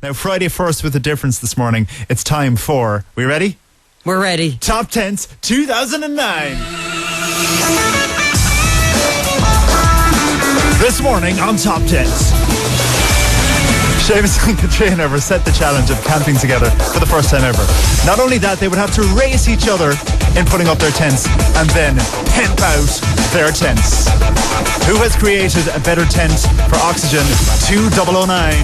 Now, Friday first with a difference this morning. It's time for... We ready? We're ready. Top Tents 2009. This morning on Top Tents, Seamus and Katrina were set the challenge of camping together for the first time ever. Not only that, they would have to race each other in putting up their tents and then hemp out their tents. Who has created a better tent for Oxygen 2009?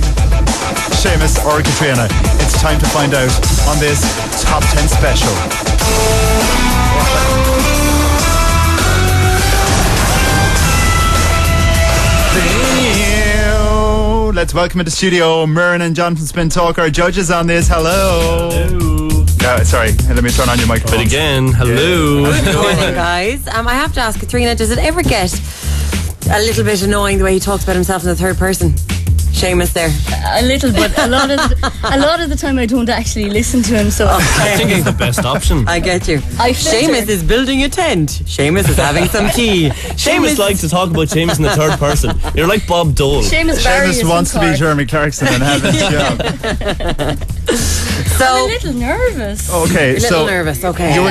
Seamus or Katrina? It's time to find out on this Top 10 special. Let's welcome into studio Myrna and Jonathan Spintalk, our judges on this. Hello. Sorry, let me turn on your microphone. But again, hello. Good morning, guys. I have to ask Katrina, does it ever get a little bit annoying the way he talks about himself in the third person? Seamus there. A little, but a lot of the time I don't actually listen to him, so I think he's the best option. I get you. Filter. Seamus is building a tent. Seamus is having some tea. Seamus likes to talk about Seamus in the third person. You're like Bob Dole. Seamus wants to be Jeremy Clarkson and have his job. So, I'm a little nervous. Okay,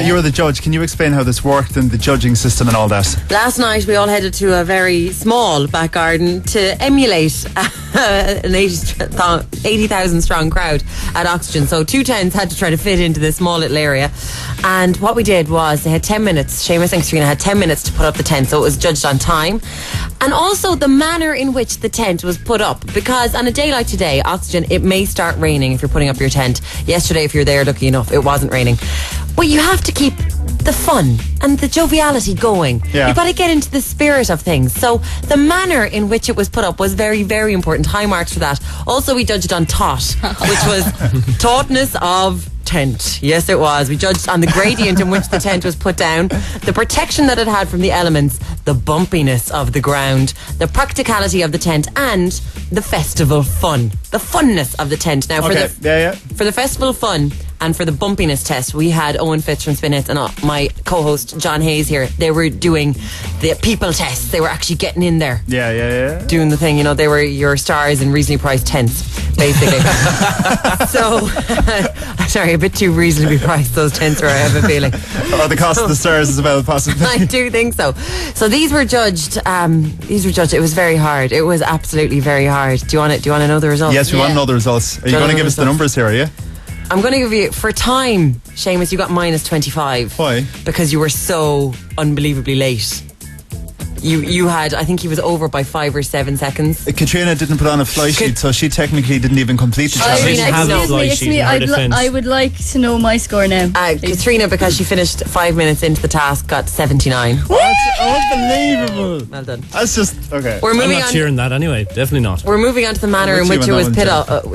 you were the judge. Can you explain how this worked and the judging system and all that? Last night we all headed to a very small back garden to emulate an 80,000 strong crowd at Oxygen. So 2 tents had to try to fit into this small little area. And what we did was they had 10 minutes. Seamus and Katrina had 10 minutes to put up the tent, so it was judged on time. And also the manner in which the tent was put up. Because on a day like today, Oxygen, it may start raining if you're putting up your tent. Yesterday, if you're there lucky enough, it wasn't raining. But you have to keep the fun and the joviality going. Yeah. You've got to get into the spirit of things. So the manner in which it was put up was very, very important. High marks for that. Also, we judged on taut, which was tautness of tent. Yes, it was. We judged on the gradient in which the tent was put down, the protection that it had from the elements, the bumpiness of the ground, the practicality of the tent, and the festival fun. The funness of the tent. Now, for the festival fun and for the bumpiness test, we had Owen Fitz from Spin Hits and my co-host John Hayes here. They were doing the people tests. They were actually getting in there. Yeah. Doing the thing, they were your stars in reasonably priced tents, basically. So, sorry, a bit too reasonably priced those tents were, I have a feeling. Or the cost of the stars as well, possibly. I do think so. So these were judged. It was very hard. It was absolutely very hard. Do you want to know the results? Yes, we want to know the results. Are you going to give us the numbers here, are you? I'm going to give you, for time, Seamus, you got minus 25. Why? Because you were so unbelievably late. You had, I think he was over by 5 or 7 seconds. Katrina didn't put on a fly sheet, so she technically didn't even complete the challenge. Excuse me, I would like to know my score now. Katrina, because she finished 5 minutes into the task, got 79. That's unbelievable. Well done. That's just, okay. I'm not cheering that anyway, definitely not. We're moving on to the manner in which it was put up,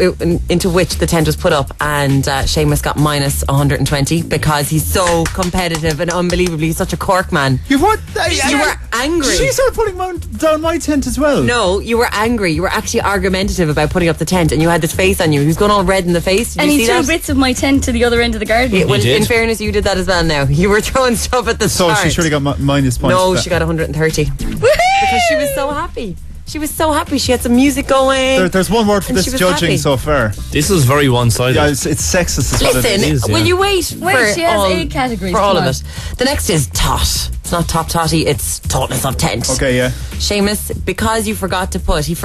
into which the tent was put up, and Seamus got minus 120 because he's so competitive and unbelievably, he's such a Cork man. You were angry. She started putting down my tent as well. No, you were angry. You were actually argumentative about putting up the tent, and you had this face on you. He was going all red in the face. Did you see that? He threw bits of my tent to the other end of the garden. In fairness, you did that as well now. You were throwing stuff at the start. So she surely got minus points. No, she got 130. Because she was so happy. She was so happy. She had some music going. There's one word for this judging so far. This is very one-sided. Yeah, it's sexist. Listen, will you wait? She has 8 categories for all of it. The next is taut. It's not top-totty, it's tautness of tent. Okay, yeah. Seamus, because he forgot to put his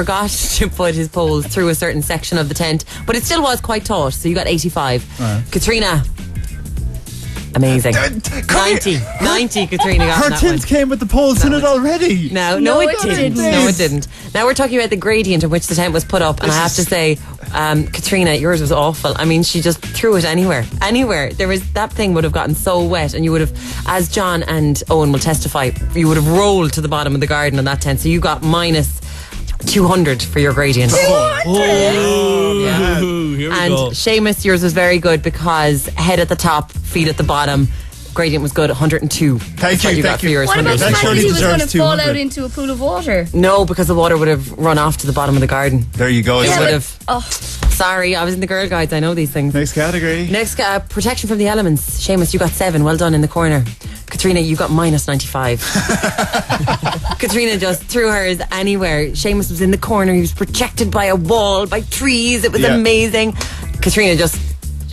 poles through a certain section of the tent, but it still was quite taut, so you got 85. Katrina, amazing. 90, Katrina got her that tent one. came with the poles in it already. No, it didn't. No, it didn't. Now we're talking about the gradient in which the tent was put up, and I have to say, Katrina, yours was awful. I mean, she just threw it anywhere. That thing would have gotten so wet, and you would have, as John and Owen will testify, you would have rolled to the bottom of the garden on that tent. So you got minus 200 for your gradient. Here we And go. Seamus, yours was very good because head at the top, feet at the bottom. Gradient was good, 102. Thank you. Got for yours. What about the That fact that surely he was going to deserves fall 200. out into a pool of water? No, because the water would have run off to the bottom of the garden. There you go. It Yeah, would but- have. Oh. Sorry, I was in the Girl Guides. I know these things. Next category. Next, protection from the elements. Seamus, you got 7. Well done in the corner. Katrina, you got minus 95. Katrina just threw hers anywhere. Seamus was in the corner. He was protected by a wall, by trees. It was amazing. Katrina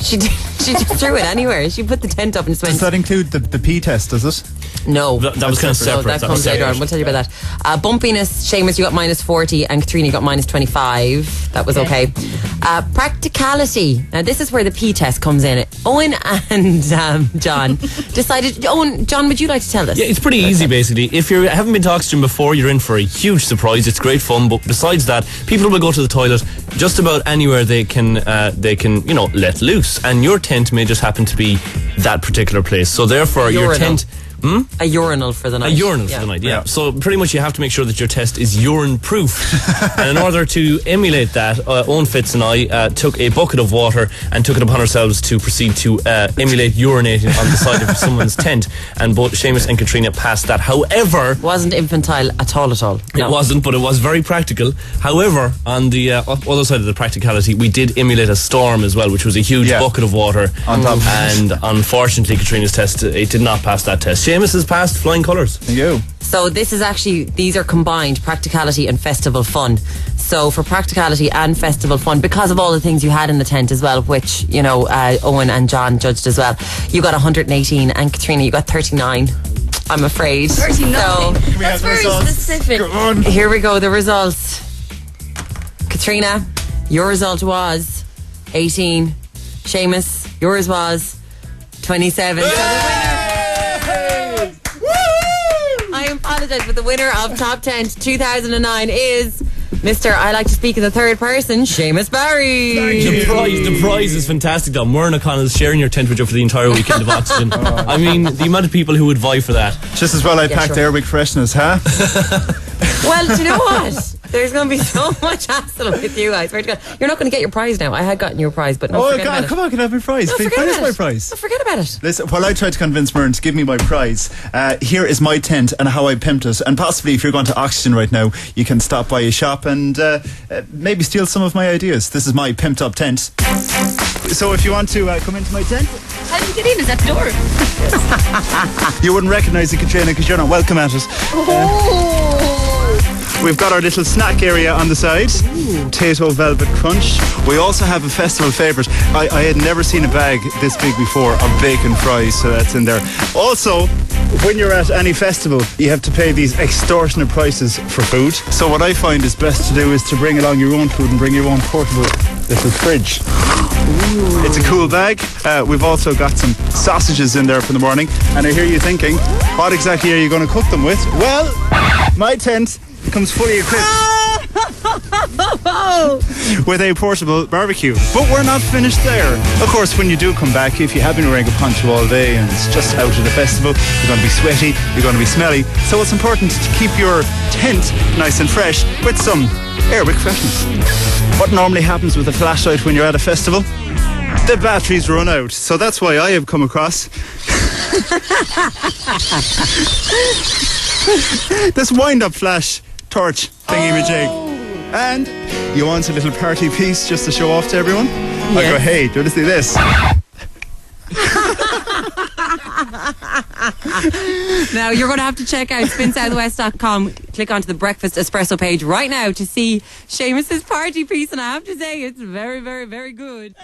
she just threw it anywhere. She put the tent up and just went. Does that include the P test, does it? No. That was kind of separate. No, that comes later on. We'll tell you about that. Bumpiness, Seamus, you got minus 40, and Katrina, you got minus 25. That was okay. Practicality. Now, this is where the P test comes in. Owen and John decided. Owen, John, would you like to tell us? Yeah, it's pretty easy, basically. If you haven't been to oxygen before, you're in for a huge surprise. It's great fun, but besides that, people will go to the toilet just about anywhere they can, let loose. And your tent may just happen to be that particular place. So therefore, your tent... A urinal for the night. A urinal for the night, yeah. So pretty much you have to make sure that your test is urine proof. And in order to emulate that, Owen Fitz and I took a bucket of water and took it upon ourselves to proceed to emulate urinating on the side of someone's tent. And both Seamus and Katrina passed that. However... It wasn't infantile at all. No. It wasn't, but it was very practical. However, on the other side of the practicality, we did emulate a storm as well, which was a huge bucket of water. On top. And unfortunately, Katrina's test, it did not pass that test. Seamus has passed flying colours. Thank you. So this is actually, these are combined, practicality and festival fun. So for practicality and festival fun, because of all the things you had in the tent as well, which, Owen and John judged as well, you got 118, and Katrina, you got 39. I'm afraid. 39? So, that's very specific. Go on. Here we go, the results. Katrina, your result was 18. Seamus, yours was 27. So the winner... I apologise, but the winner of Top 10 2009 is Mr. I like to speak in the third person, Seamus Barry. The prize is fantastic, though. Muireann O'Connell's sharing your tent with you for the entire weekend of Oxygen. I mean, the amount of people who would vie for that. Just as well I packed Airwick freshness, huh? Well, do you know what? There's going to be so much hassle with you guys. You're not going to get your prize now. I had gotten your prize, but no, forget about it. Come on, can I have my prize? No, Please, forget where's about my it. prize? No, forget about it. Listen, while I tried to convince Muireann to give me my prize, here is my tent and how I pimped it. And possibly if you're going to Oxygen right now, you can stop by a shop and maybe steal some of my ideas. This is my pimped up tent. So if you want to come into my tent... How do you get in? Is that the door? You wouldn't recognise it, Katrina, because you're not welcome at it. We've got our little snack area on the side. Potato Velvet Crunch. We also have a festival favourite. I had never seen a bag this big before of bacon fries, so that's in there. Also, when you're at any festival, you have to pay these extortionate prices for food. So what I find is best to do is to bring along your own food and bring your own portable little fridge. Ooh. It's a cool bag. We've also got some sausages in there for the morning. And I hear you thinking, what exactly are you going to cook them with? Well, my tent comes fully equipped with a portable barbecue. But we're not finished there. Of course, when you do come back, if you have been wearing a poncho all day and it's just out at a festival, you're going to be sweaty, you're going to be smelly. So it's important to keep your tent nice and fresh with some Airwick freshness. What normally happens with a flashlight when you're at a festival? The batteries run out. So that's why I have come across this wind-up flash torch thingy-majig. And you want a little party piece just to show off to everyone? Yes. I go, hey, do you want to see this? Now you're going to have to check out spinsouthwest.com. Click onto the Breakfast Espresso page right now to see Seamus's party piece, and I have to say it's very, very, very good.